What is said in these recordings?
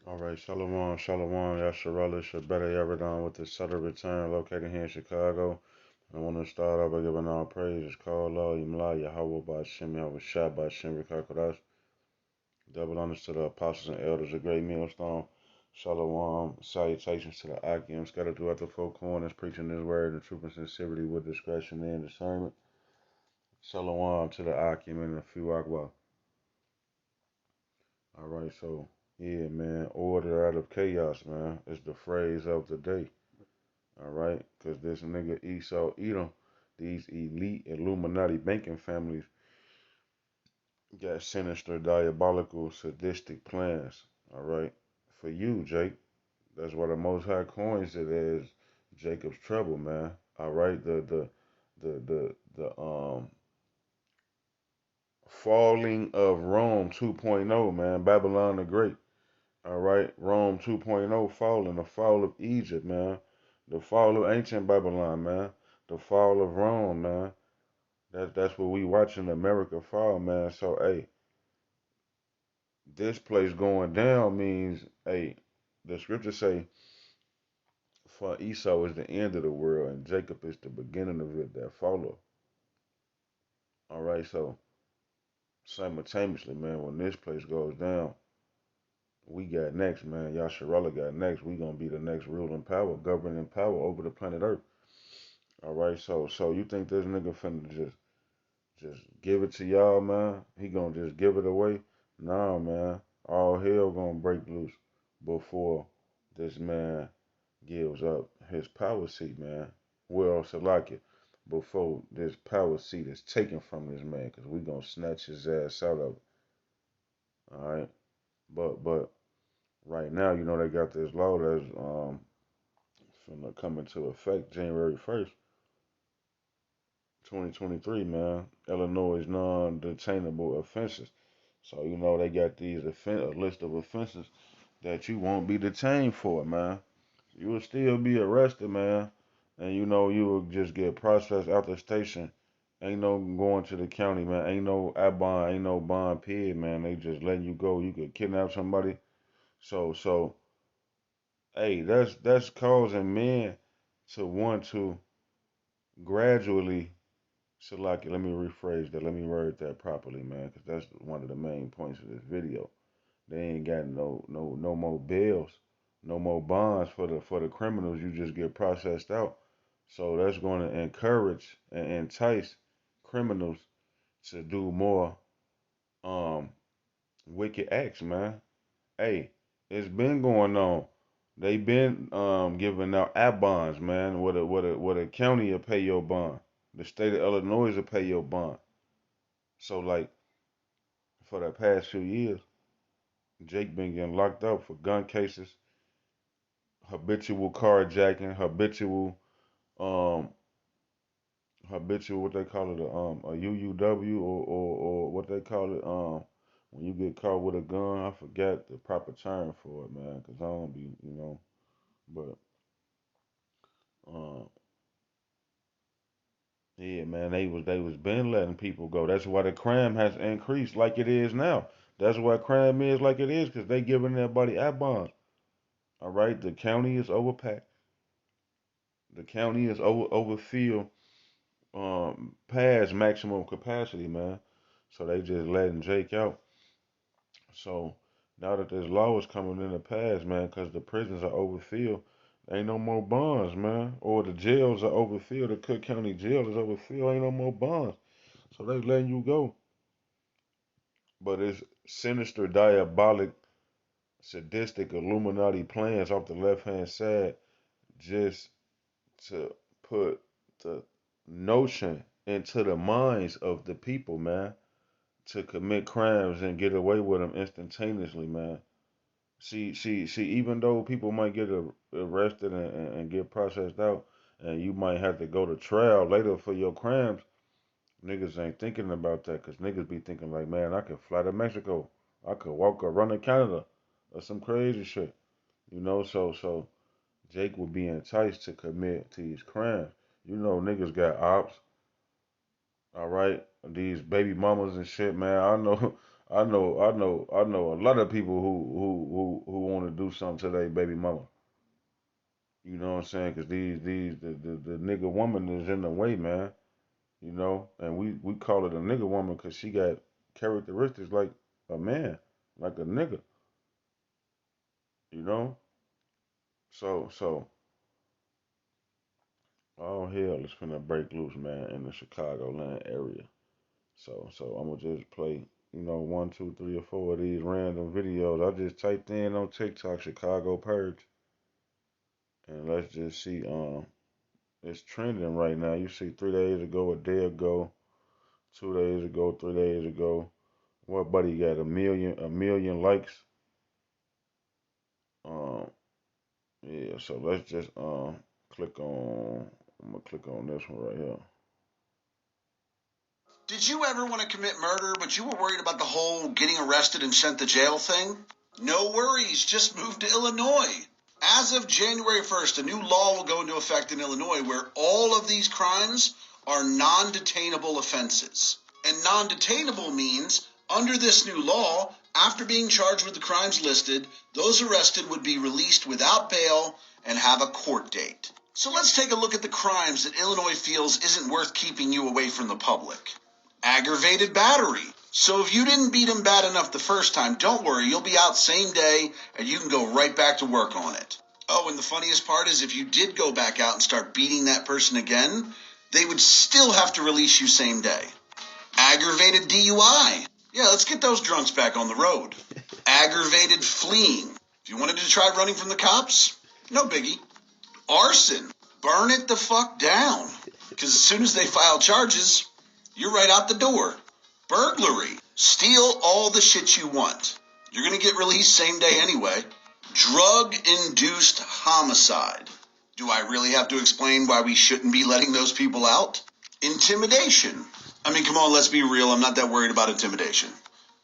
All right, Shalom, Shalom, Yasharala, Shabbat Yavadan with the Sutter Return located here in Chicago. I want to start off by giving all praises. Call Allah, Yimla, Yahweh, Ba'ashem, Yahweh, Shah, Ba'ashem, Rikakodash. Double honors to the apostles and elders, a great millstone. Shalom, salutations to the Akim, scattered throughout the four corners, preaching this word in truth and sincerity with discretion and discernment. Shalom to the Akim and the few Akwa. All right, so yeah, man, order out of chaos, man, is the phrase of the day. All right, because this nigga Esau Edom, these elite Illuminati banking families got sinister, diabolical, sadistic plans. All right, for you, Jake. That's why the Most High coins it as Jacob's trouble, man. All right, the falling of Rome 2.0, man. Babylon the Great. All right, Rome 2.0 falling, the fall of Egypt, man. The fall of ancient Babylon, man. The fall of Rome, man. That's what we watching America fall, man. So hey, this place going down means hey, the scriptures say for Esau is the end of the world and Jacob is the beginning of it that follow. All right, so simultaneously, man, when this place goes down, we got next, man. Yasharallah got next. We gonna be the next ruling power, governing power over the planet Earth. All right, so you think this nigga finna just give it to y'all, man? He gonna just give it away? Nah, man. All hell gonna break loose before this man gives up his power seat, man. Well, Salaki, before this power seat is taken from this man, cause we gonna snatch his ass out of it. All right, but right now, you know they got this law that's finna come into effect January 1st, 2023, man. Illinois non-detainable offenses. So you know they got a list of offenses that you won't be detained for, man. You will still be arrested, man, and you know you will just get processed out the station. Ain't no going to the county, man. Ain't no bond, ain't no bond paid, man. They just letting you go. You could kidnap somebody. So, hey, that's causing men to want to gradually. So, like, let me rephrase that. Let me word that properly, man, because that's one of the main points of this video. They ain't got no more bails, no more bonds for the criminals. You just get processed out. So that's going to encourage and entice criminals to do more um wicked acts, man. Hey, it's been going on. They been giving out app bonds, man. What a county will pay your bond. The state of Illinois will pay your bond. So like for the past few years, Jake been getting locked up for gun cases, habitual carjacking, um habitual what they call it a UUW or what they call it when you get caught with a gun. I forgot the proper term for it, man, cuz I don't be, but uh yeah, man, they was been letting people go. That's why the crime has increased like it is now. That's why crime is like it is cuz they giving everybody app bonds. All right, the county is overpacked. The county is overfilled past maximum capacity, man. So they just letting Jake out. So now that this law is coming into pass, man, because the prisons are overfilled, ain't no more bonds, man. Or the jails are overfilled. The Cook County jail is overfilled. Ain't no more bonds. So they letting you go. But it's sinister, diabolic, sadistic Illuminati plans off the left hand side just to put the notion into the minds of the people, man, to commit crimes and get away with them instantaneously, man. See. Even though people might get arrested and get processed out, and you might have to go to trial later for your crimes, niggas ain't thinking about that, cause niggas be thinking like, man, I could fly to Mexico, I could walk or run to Canada, or some crazy shit, So Jake would be enticed to commit these crimes. You know, niggas got ops, all right, these baby mamas and shit, man. I know, I know a lot of people who want to do something to their baby mama. You know what I'm saying? Because the nigga woman is in the way, man. You know, and we call it a nigga woman because she got characteristics like a man, like a nigga. You know, so all hell is finna break loose, man, in the Chicagoland area. So I'm gonna just play, one, two, three, or four of these random videos. I just typed in on TikTok Chicago Purge, and let's just see. It's trending right now. You see, 3 days ago, a day ago, 2 days ago, 3 days ago. What buddy got a million likes? Um, yeah. So let's just click on. I'm gonna click on this one right here. Did you ever want to commit murder, but you were worried about the whole getting arrested and sent to jail thing? No worries, just move to Illinois. As of January 1st, a new law will go into effect in Illinois where all of these crimes are non-detainable offenses. And non-detainable means, under this new law, after being charged with the crimes listed, those arrested would be released without bail and have a court date. So let's take a look at the crimes that Illinois feels isn't worth keeping you away from the public. Aggravated battery. So if you didn't beat him bad enough the first time, don't worry, you'll be out same day and you can go right back to work on it. Oh, and the funniest part is if you did go back out and start beating that person again, they would still have to release you same day. Aggravated DUI. Yeah, let's get those drunks back on the road. Aggravated fleeing. If you wanted to try running from the cops, no biggie. Arson. Burn it the fuck down. Because as soon as they file charges, you're right out the door. Burglary. Steal all the shit you want. You're going to get released same day anyway. Drug-induced homicide. Do I really have to explain why we shouldn't be letting those people out? Intimidation. I mean, come on, let's be real. I'm not that worried about intimidation.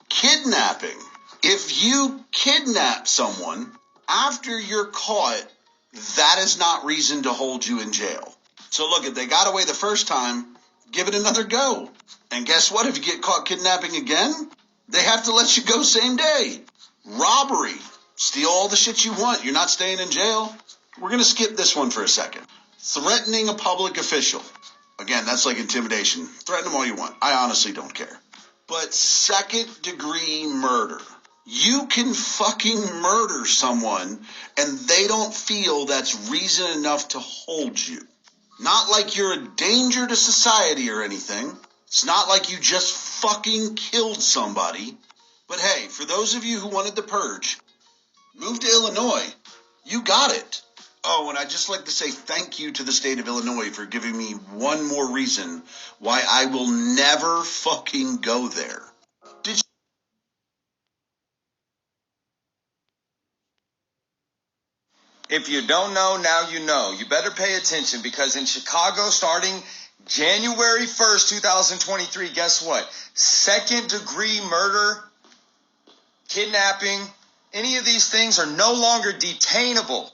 Kidnapping. If you kidnap someone after you're caught, that is not reason to hold you in jail. So look, if they got away the first time, give it another go. And guess what? If you get caught kidnapping again, they have to let you go same day. Robbery. Steal all the shit you want. You're not staying in jail. We're going to skip this one for a second. Threatening a public official. Again, that's like intimidation. Threaten them all you want. I honestly don't care. But second-degree murder. You can fucking murder someone and they don't feel that's reason enough to hold you. Not like you're a danger to society or anything. It's not like you just fucking killed somebody. But hey, for those of you who wanted the purge, move to Illinois. You got it. Oh, and I'd just like to say thank you to the state of Illinois for giving me one more reason why I will never fucking go there. If you don't know, now you know. You better pay attention because in Chicago, starting January 1st, 2023, guess what? Second-degree murder, kidnapping, any of these things are no longer detainable.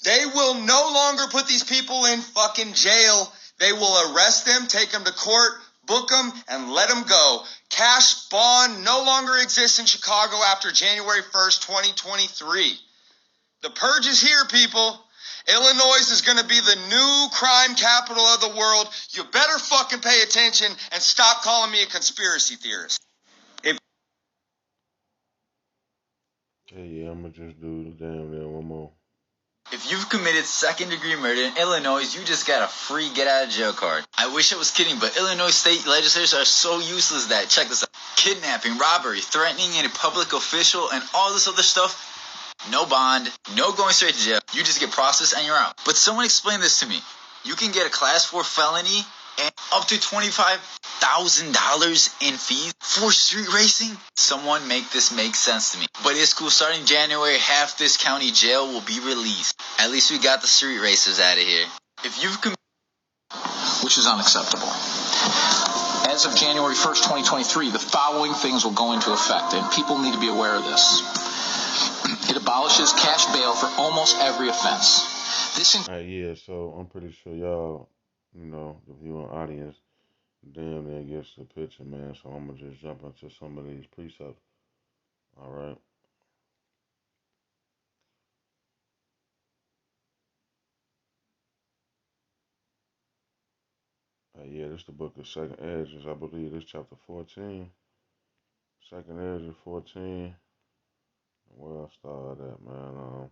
They will no longer put these people in fucking jail. They will arrest them, take them to court, book them, and let them go. Cash bond no longer exists in Chicago after January 1st, 2023. The purge is here, people. Illinois is going to be the new crime capital of the world. You better fucking pay attention and stop calling me a conspiracy theorist. Yeah, I'm gonna just do the damn one more. If you've committed second-degree murder in Illinois, you just got a free get-out-of-jail card. I wish I was kidding, but Illinois state legislators are so useless that, check this out, kidnapping, robbery, threatening a public official, and all this other stuff, no bond, no going straight to jail. You just get processed and you're out. But someone explain this to me. You can get a Class 4 felony and up to $25,000 in fees for street racing? Someone make this make sense to me. But it's cool. Starting January, half this county jail will be released. At least we got the street racers out of here. If you've which is unacceptable. As of January 1st, 2023, the following things will go into effect, and people need to be aware of this. It abolishes cash bail for almost every offense. Yeah, so I'm pretty sure y'all, the viewing audience, Damn, that gets the picture, man. So I'm gonna just jump into some of these precepts. All right. Yeah, this the book of Second Edges. I believe this chapter 14. Second Edges 14. Where I start at, man.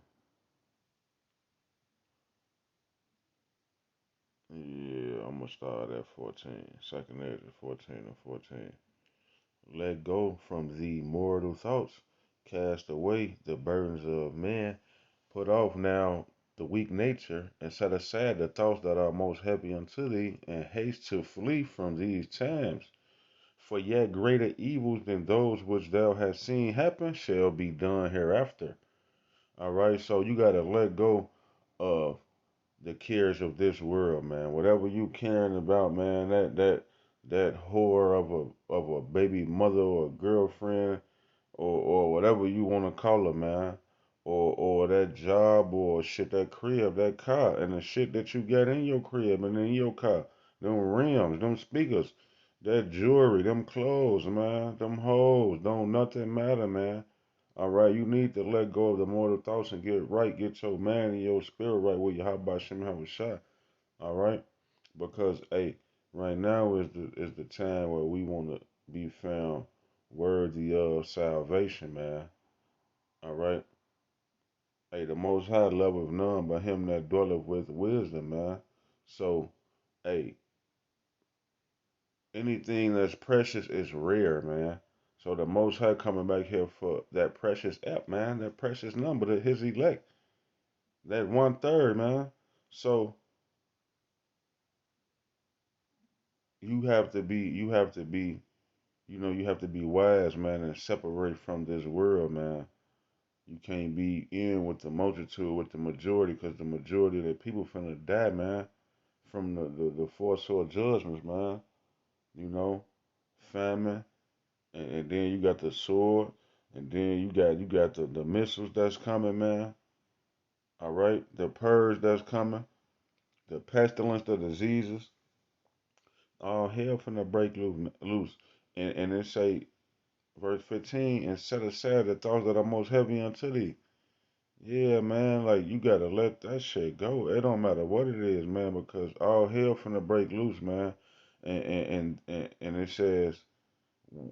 Yeah, I'm gonna start at 14. Second Edges 14 and 14. Let go from thee mortal thoughts. Cast away the burdens of men. Put off now the weak nature, and set aside the thoughts that are most heavy unto thee, and haste to flee from these times. For yet greater evils than those which thou hast seen happen shall be done hereafter. All right, so you gotta let go of the cares of this world, man. Whatever you caring about, man, that whore of a baby mother or girlfriend or whatever you want to call it, man. Or that job or shit, that crib, that car, and the shit that you got in your crib and in your car, them rims, them speakers, that jewelry, them clothes, man, them hoes, don't nothing matter, man. All right, you need to let go of the mortal thoughts and get right, get your man and your spirit right with you. How about Shem have a shot? All right, because hey, right now is the time where we want to be found worthy of salvation, man. All right. Hey, the Most High loveth none but him that dwelleth with wisdom, man. So, hey, anything that's precious is rare, man. So the Most High coming back here for that precious app, man, that precious number, that his elect, that 1/3, man. So you have to be wise, man, and separate from this world, man. You can't be in with the multitude, with the majority, because the majority of the people finna die, man, from the four sword judgments, man. You know, famine, and then you got the sword, and then you got the missiles that's coming, man. All right, the purge that's coming, the pestilence, the diseases, all hell finna break loose. And it say verse 15, and set aside the thoughts that are most heavy unto thee. Yeah, man, like you gotta let that shit go. It don't matter what it is, man, because all hell finna break loose, man. And it says,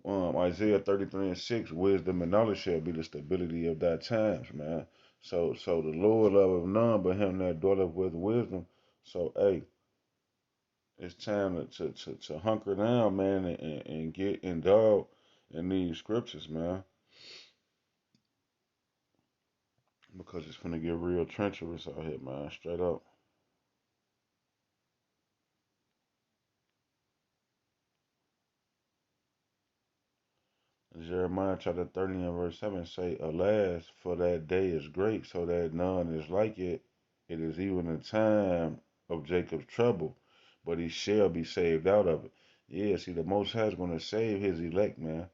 Isaiah 33:6, wisdom and knowledge shall be the stability of thy times, man. So the Lord loveth none but him that dwelleth with wisdom. So hey, it's time to hunker down, man, and get indulged in these scriptures, man, because it's gonna get real treacherous out here, man, straight up. Jeremiah chapter 30 and verse 7 say, alas, for that day is great, so that none is like it. It is even a time of Jacob's trouble, but he shall be saved out of it. Yeah, see, the Most High is going to save his elect, man,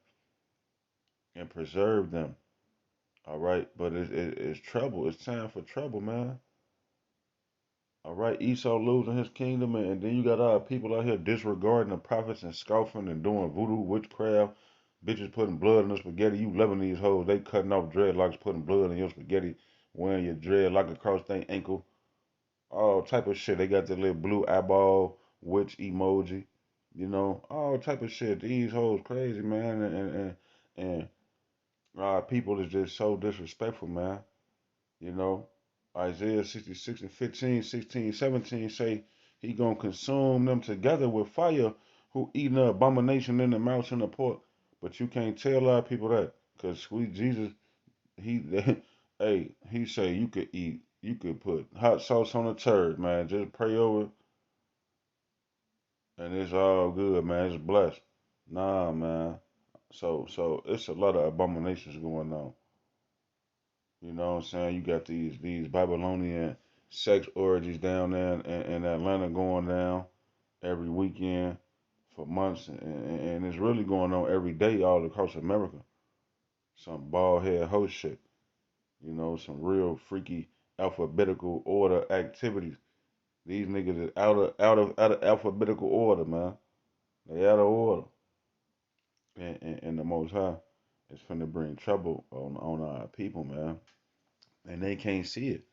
and preserve them. All right, but it's trouble. It's time for trouble, man. All right, Esau losing his kingdom, and then you got people out here disregarding the prophets and scoffing and doing voodoo, witchcraft, bitches putting blood in the spaghetti. You loving these hoes, they cutting off dreadlocks, putting blood in your spaghetti, wearing your dreadlock across their ankle, all type of shit. They got the little blue eyeball witch emoji, all type of shit. These hoes crazy, man, and people is just so disrespectful, man. You know, Isaiah 66 and 15, 16, 17 say he gonna consume them together with fire who eating the abomination in the mouth and the pork. But you can't tell a lot of people that, cause sweet Jesus, he hey, he say you could put hot sauce on a turd, man. Just pray over it and it's all good, man. It's blessed. Nah, man. So it's a lot of abominations going on. You know what I'm saying? You got these Babylonian sex orgies down there in Atlanta going down every weekend for months, and it's really going on every day all across America. Some bald head host shit, some real freaky alphabetical order activities. These niggas is out of alphabetical order, man. They out of order. And the Most High is finna bring trouble on our people, man. And they can't see it.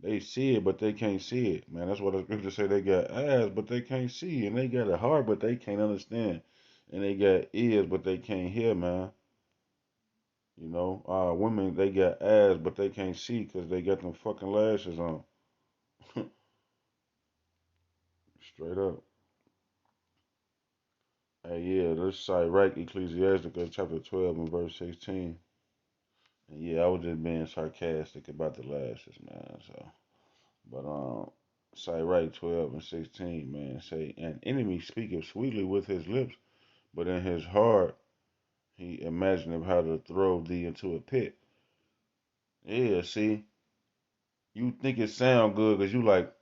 They see it, but they can't see it, man. That's what the scriptures say. They got eyes, but they can't see, and they got a heart, but they can't understand, and they got ears, but they can't hear, man. You know, women they got eyes, but they can't see because they got them fucking lashes on. Straight up. Hey, yeah, this Sirach Ecclesiasticus chapter 12 and verse 16. And yeah, I was just being sarcastic about the lashes, man. So, but Sirach 12 and 16, man, say, an enemy speaketh sweetly with his lips, but in his heart he imagineth how to throw thee into a pit. Yeah, see, you think it sound good because you like,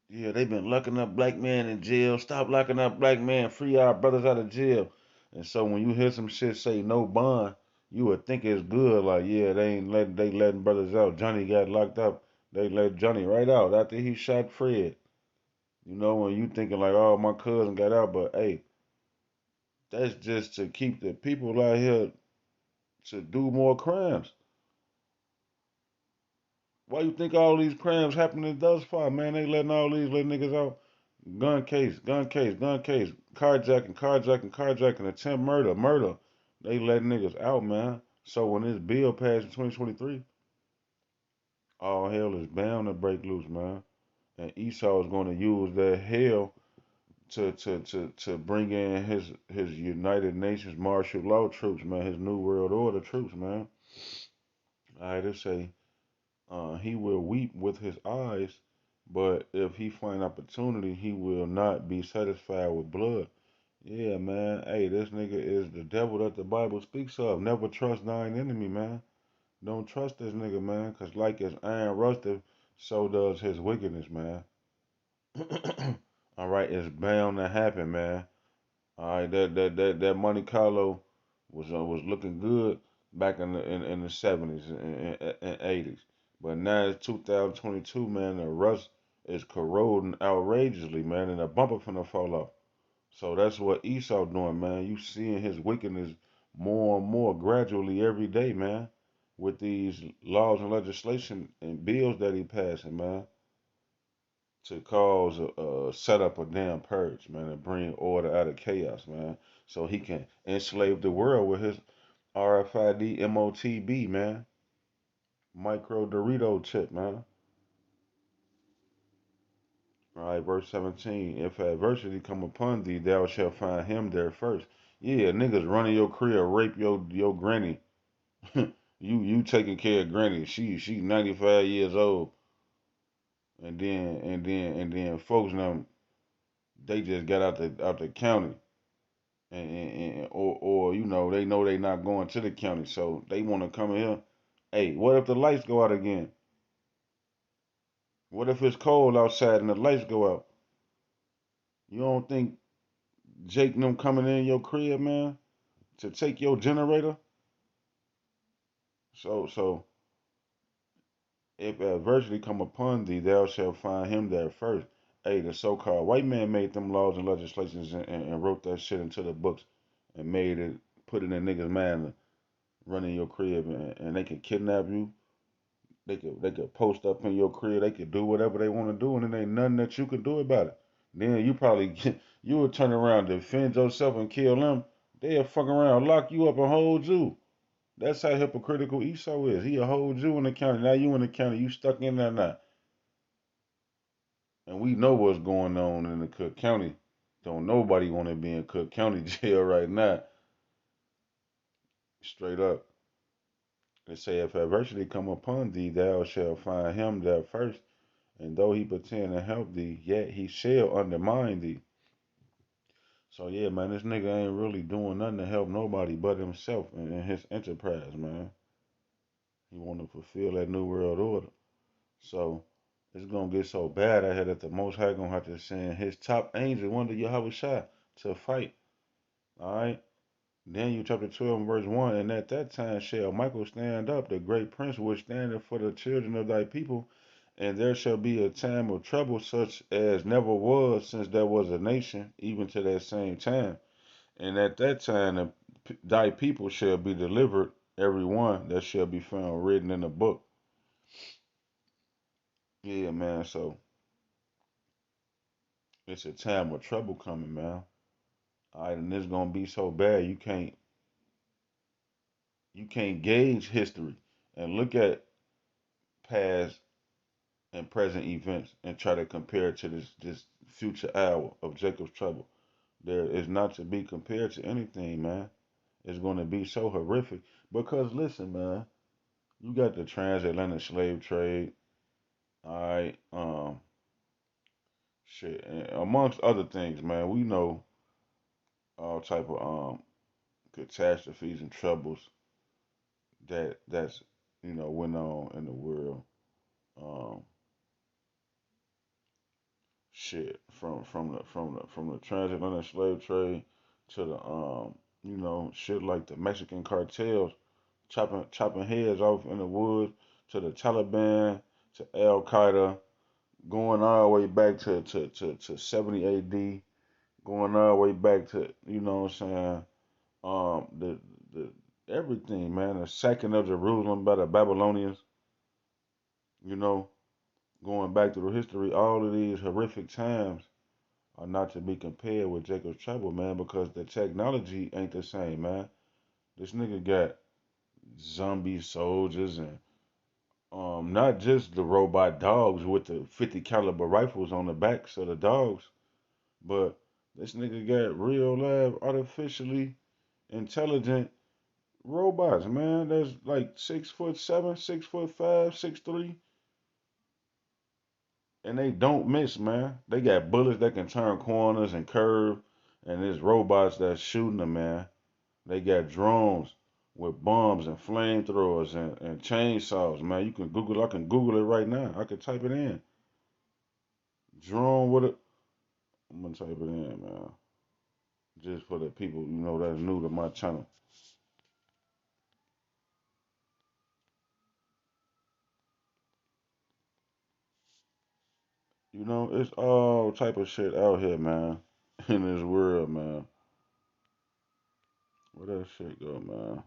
yeah, they been locking up black men in jail. Stop locking up black men. Free our brothers out of jail. And so when you hear some shit say no bond, you would think it's good. Like, yeah, they letting brothers out. Johnny got locked up. They let Johnny right out after he shot Fred. You know, when you thinking like, oh, my cousin got out, but hey, that's just to keep the people out here to do more crimes. Why you think all these crimes happening thus far, man? They letting all these little niggas out. Gun case, gun case, gun case, carjacking, carjacking, carjacking, attempt murder, murder. They letting niggas out, man. So when this bill passed in 2023, all hell is bound to break loose, man. And Esau is going to use that hell to bring in his United Nations martial law troops, man. His New World Order troops, man. All right, they say he will weep with his eyes, but if he find opportunity, he will not be satisfied with blood. Yeah, man. Hey, this nigga is the devil that the Bible speaks of. Never trust thine enemy, man. Don't trust this nigga, man, because like as iron rusteth, so does his wickedness, man. All right, it's bound to happen, man. All right, that Monte Carlo was looking good back in the 70s and 80s, but now it's 2022, man. The rust is corroding outrageously, man, and a bumper finna fall off. So that's what Esau doing, man. You seeing his wickedness more and more gradually every day, man, with these laws and legislation and bills that he passing, man, to cause set up a damn purge, man, and bring order out of chaos, man, so he can enslave the world with his RFID MOTB, man, micro Dorito chip, man. All right, verse 17. If adversity come upon thee, thou shalt find him there first. Yeah, niggas running your crib, rape your granny. You taking care of granny. She 95 years old, and then folks now they just got out the county, or you know they not going to the county, so they want to come in here. Hey, what if the lights go out again? What if it's cold outside and the lights go out? You don't think Jake and them coming in your crib, man, to take your generator? So if adversity come upon thee, thou shalt find him there first. Hey, the so-called white man made them laws and legislations and wrote that shit into the books and made it, put it in niggas' mind, running your crib, and they could kidnap you. They could post up in your crib. They could do whatever they want to do, and it ain't nothing that you can do about it. Then you probably you would turn around, defend yourself, and kill them. They'll fuck around, lock you up, and hold you. That's how hypocritical Esau is. He'll hold you in the county. Now you in the county. You stuck in there now. And we know what's going on in the Cook County. Don't nobody want to be in Cook County jail right now. Straight up. They say, if adversity come upon thee, thou shalt find him there first. And though he pretend to help thee, yet he shall undermine thee. So yeah, man, this nigga ain't really doing nothing to help nobody but himself and his enterprise, man. He want to fulfill that new world order. So it's gonna get so bad out here that the Most High gonna have to send his top angel under Yahweh Shai to fight. All right. Daniel chapter 12 verse 1. And at that time shall Michael stand up, the great prince which standeth for the children of thy people, And there shall be a time of trouble such as never was since there was a nation, even to that same time. And at that time, thy people shall be delivered, every one that shall be found written in the book. Yeah, man. So it's a time of trouble coming, man. All right, and it's gonna be so bad you can't gauge history and look at past and present events and try to compare it to this future hour of Jacob's trouble. There is not to be compared to anything, man. It's going to be so horrific because listen, man, you got the transatlantic slave trade, all right, shit, and amongst other things, man. We know all type of catastrophes and troubles that's went on in the world. Um, shit from the transatlantic slave trade to the shit like the Mexican cartels chopping heads off in the woods to the Taliban to Al Qaeda, going all the way back to 70 AD, going all the way back to what I'm saying, the everything, man, the sacking of Jerusalem by the Babylonians, you know, going back through history, all of these horrific times are not to be compared with Jacob's trouble, man, because the technology ain't the same, man. This nigga got zombie soldiers and not just the robot dogs with the 50 caliber rifles on the backs of the dogs, but this nigga got real live artificially intelligent robots, man. That's like 6'7", 6'5", 6'3", and they don't miss, man. They got bullets that can turn corners and curve, and there's robots that's shooting them, man. They got drones with bombs and flamethrowers and chainsaws, man. You can Google. I can Google it right now. I can type it in. Drone with it. I'm gonna type it in, man. Just for the people that's new to my channel. It's all type of shit out here, man. In this world, man. Where that shit go, man?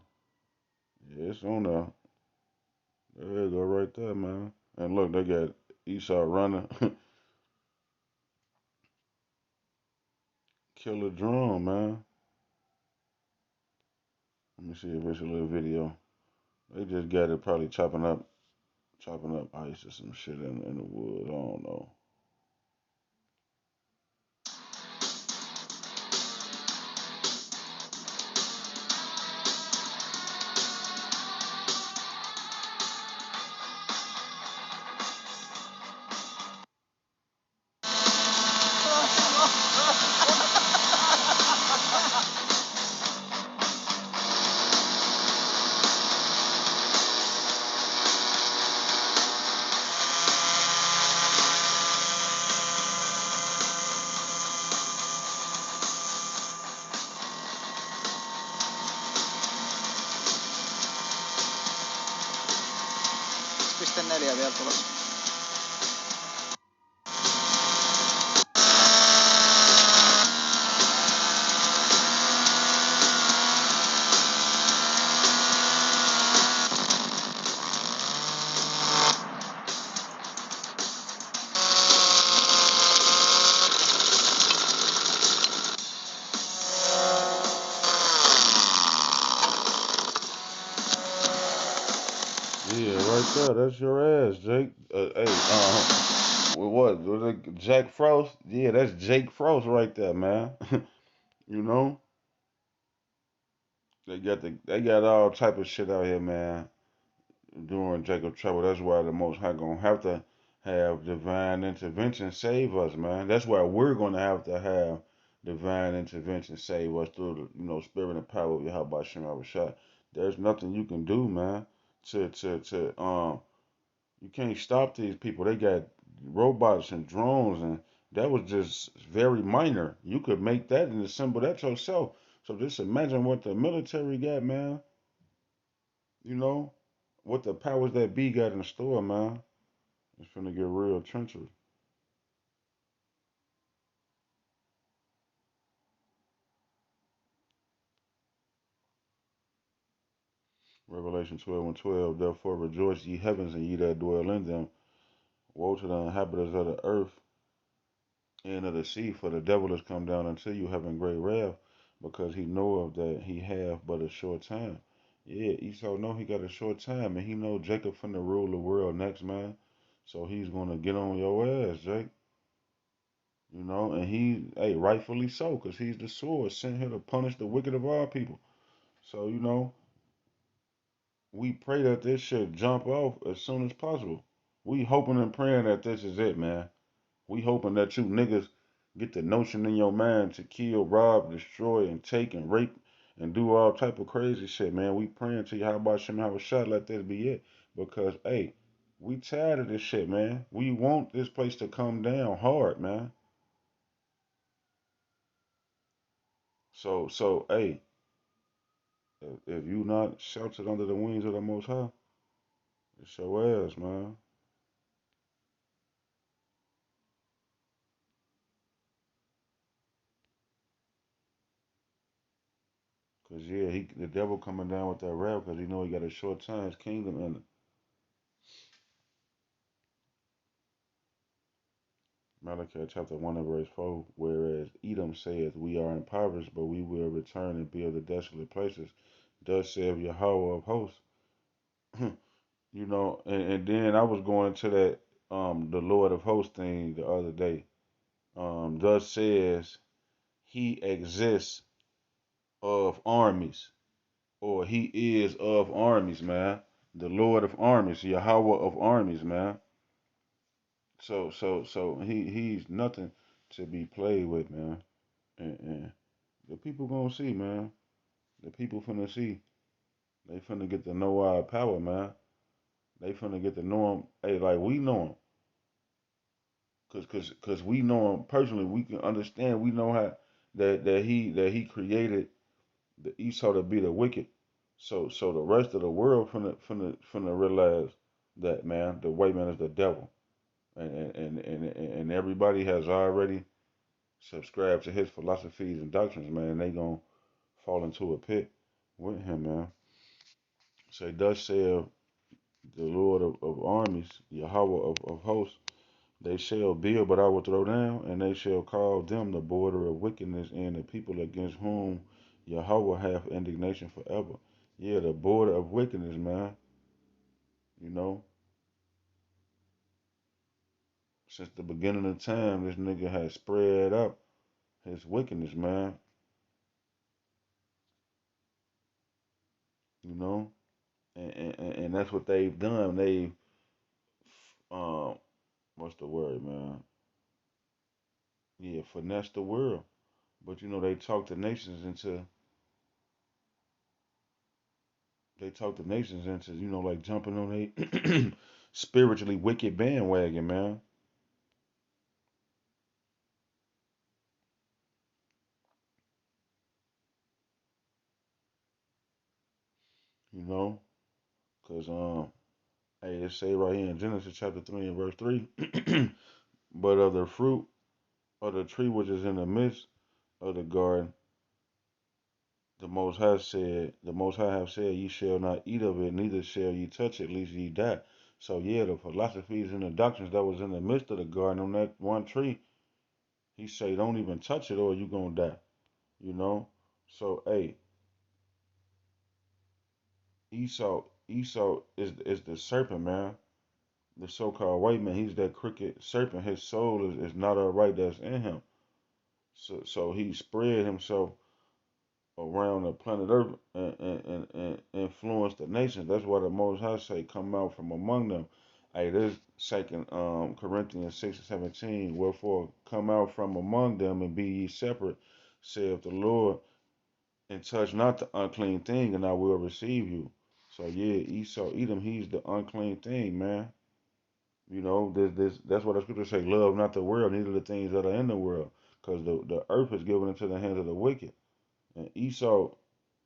Yeah, it's on there. There you go, right there, man. And look, they got Esau running. Killer drone, man. Let me see if it's a little video. They just got it probably chopping up ice or some shit in the woods. I don't know. Yeah, right there. That's your ass, Jake. Hey, what? Was it Jack Frost? Yeah, that's Jake Frost right there, man. you know, they got all type of shit out here, man. During Jacob trouble, that's why the Most High gonna have to have divine intervention save us, man. That's why we're gonna have divine intervention save us through the spirit and power of Yahweh Shem Shah. There's nothing you can do, man. To You can't stop these people. They got robots and drones, and that was just very minor. You could make that and assemble that yourself. So just imagine what the military got, man. You know what the powers that be got in store, man. It's finna get real treacherous. Revelation 12 and 12. Therefore rejoice, ye heavens, and ye that dwell in them. Woe to the inhabitants of the earth and of the sea, for the devil is come down unto you, having great wrath, because he knoweth that he have but a short time. Yeah, Esau know he got a short time, and he know Jacob finna rule the world next, man. So he's gonna get on your ass, Jake. You know, and hey, rightfully so, cause he's the sword sent here to punish the wicked of all people. So we pray that this shit jump off as soon as possible. We hoping and praying that this is it, man. We hoping that you niggas get the notion in your mind to kill, rob, destroy, and take and rape and do all type of crazy shit, man. We praying to you how about Shem have a shot, let this be it. Because hey, we tired of this shit, man. We want this place to come down hard, man. So hey, if you not sheltered under the wings of the Most High, it's your ass, man. Cause yeah, the devil coming down with that rap because he know he got a short time, his kingdom in it. Malachi chapter 1 and verse 4, whereas Edom saith, we are impoverished, but we will return and build the desolate places. Thus saith Yahweh of hosts. And then I was going to that the Lord of hosts thing the other day. Thus says he exists of armies, or he is of armies, man. The Lord of armies, Yahweh of armies, man. So he's nothing to be played with, man. And the people gonna see, man. The people finna see. They finna get to know our power, man. They finna get to know him. Hey, like we know him, cause we know him personally. We can understand. We know how that he created the Esau to be the wicked. So the rest of the world finna realize that, man, the white man is the devil, and everybody has already subscribed to his philosophies and doctrines, man. They gonna fall into a pit with him, man. Say, thus saith the Lord of armies, Yahweh of hosts, they shall build, but I will throw down, and they shall call them the border of wickedness, and the people against whom Yahweh hath indignation forever. Yeah, the border of wickedness, man. You know, since the beginning of time, this nigga has spread up his wickedness, man. You know, and that's what they've done. They've, um, what's the word, man? Yeah, finesse the world. But they talk the nations into like jumping on a spiritually wicked bandwagon, man. You know, cause hey, it say right here in Genesis chapter 3 and verse 3, but of the fruit of the tree which is in the midst of the garden, the Most High have said, ye shall not eat of it, neither shall ye touch it, lest ye die. So yeah, the philosophies and the doctrines that was in the midst of the garden on that one tree, he say, don't even touch it or you gonna die. You know. So hey, Esau is the serpent, man. The so-called white man. He's that crooked serpent. His soul is not upright that's in him. So he spread himself around the planet Earth and influence the nations. That's why the Most High say, "Come out from among them." Hey, this second Corinthians 6:17. Wherefore, come out from among them and be ye separate, saith the Lord, and touch not the unclean thing, and I will receive you. So yeah, Esau, Edom, he's the unclean thing, man. This that's what the scriptures say: love not the world, neither the things that are in the world, because the earth is given into the hands of the wicked. And Esau,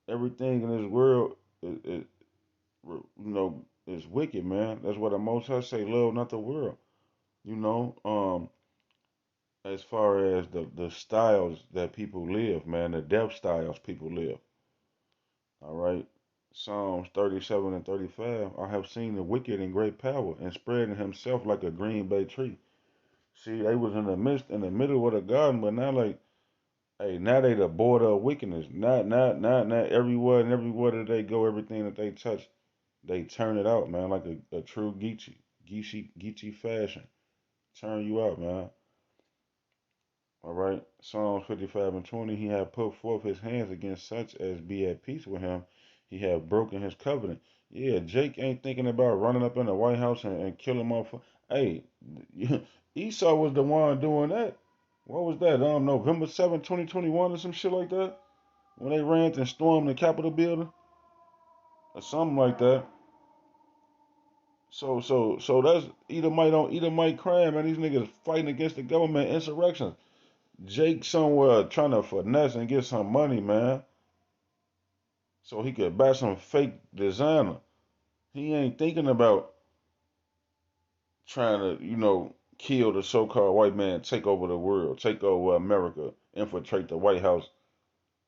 everything in this world, you know, is wicked, man. That's what the Most High say, love not the world. You know, as far as the styles that people live, man, the death styles people live. All right. Psalms 37 and 35. I have seen the wicked in great power and spreading himself like a green bay tree. See, they was in the middle of the garden, but now like, hey, now they the border of wickedness. Not everywhere and everywhere that they go, everything that they touch, they turn it out, man, like a true Geechee fashion. Turn you out, man. All right. Psalms 55 and 20. He had put forth his hands against such as be at peace with him. He had broken his covenant. Yeah, Jake ain't thinking about running up in the White House and killing motherfuckers. Hey, Esau was the one doing that. What was that? November 7th, 2021 or some shit like that? When they ran and stormed the Capitol building? Or something like that. So that's Edomite on Edomite crime, man. These niggas fighting against the government insurrections. Jake somewhere trying to finesse and get some money, man, so he could buy some fake designer. He ain't thinking about trying to, kill the so-called white man, take over the world, take over America, infiltrate the White House,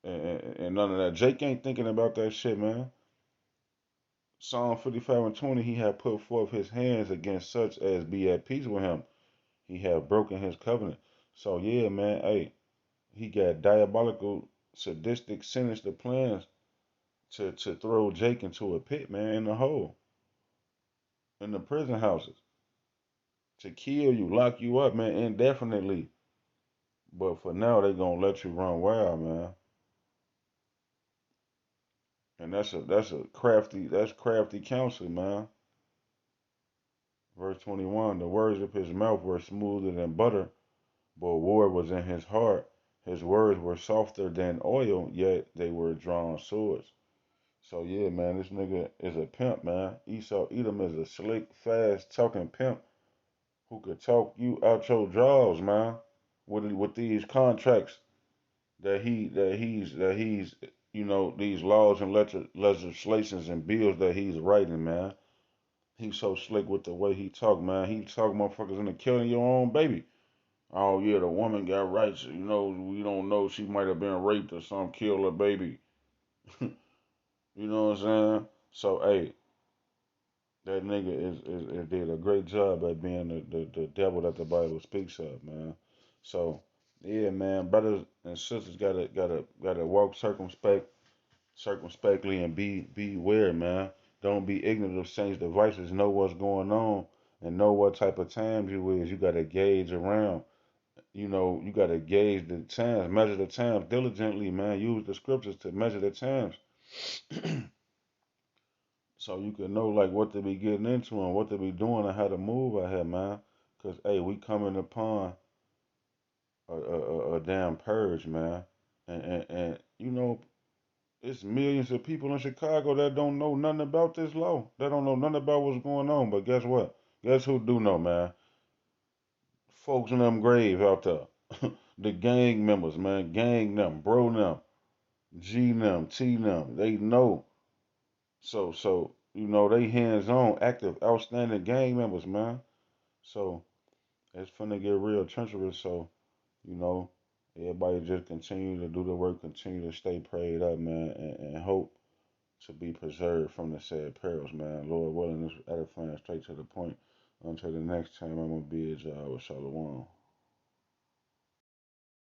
and none of that. Jake ain't thinking about that shit, man. Psalm 55 and 20, he had put forth his hands against such as be at peace with him. He had broken his covenant. So yeah, man, hey, he got diabolical, sadistic, sinister plans to throw Jake into a pit, man, in the hole, in the prison houses, to kill you, lock you up, man, indefinitely. But for now, they gonna let you run wild, man. And that's crafty counsel, man. Verse 21: the words of his mouth were smoother than butter, but war was in his heart. His words were softer than oil, yet they were drawn swords. So yeah, man, this nigga is a pimp, man. Esau Edom is a slick, fast talking pimp who could talk you out your drawers, man, with these contracts that he's these laws and legislations and bills that he's writing, man. He's so slick with the way he talk, man. He talk motherfuckers into killing your own baby. Oh yeah, the woman got rights. We don't know, she might have been raped or some, kill her baby. You know what I'm saying? So hey, that nigga is did a great job at being the devil that the Bible speaks of, man. So yeah, man, brothers and sisters gotta walk circumspectly and beware, man. Don't be ignorant of saints' devices. Know what's going on and know what type of times you is. You gotta gauge around. You gotta gauge the times, measure the times diligently, man. Use the scriptures to measure the times. So you can know like what to be getting into and what to be doing and how to move out here, man. Cause hey, we coming upon a damn purge, man. And it's millions of people in Chicago that don't know nothing about this law. They don't know nothing about what's going on. But guess what? Guess who do know, man? Folks in them grave out there. The gang members, man. Gang them, bro them, G them, T them. They know. So they hands on, active, outstanding gang members, man. So it's finna get real treacherous. So you know, everybody just continue to do the work, continue to stay prayed up, man, and hope to be preserved from the said perils, man. Lord willing, this edifying straight to the point. Until the next time, I'm gonna be at y'all with Shalom.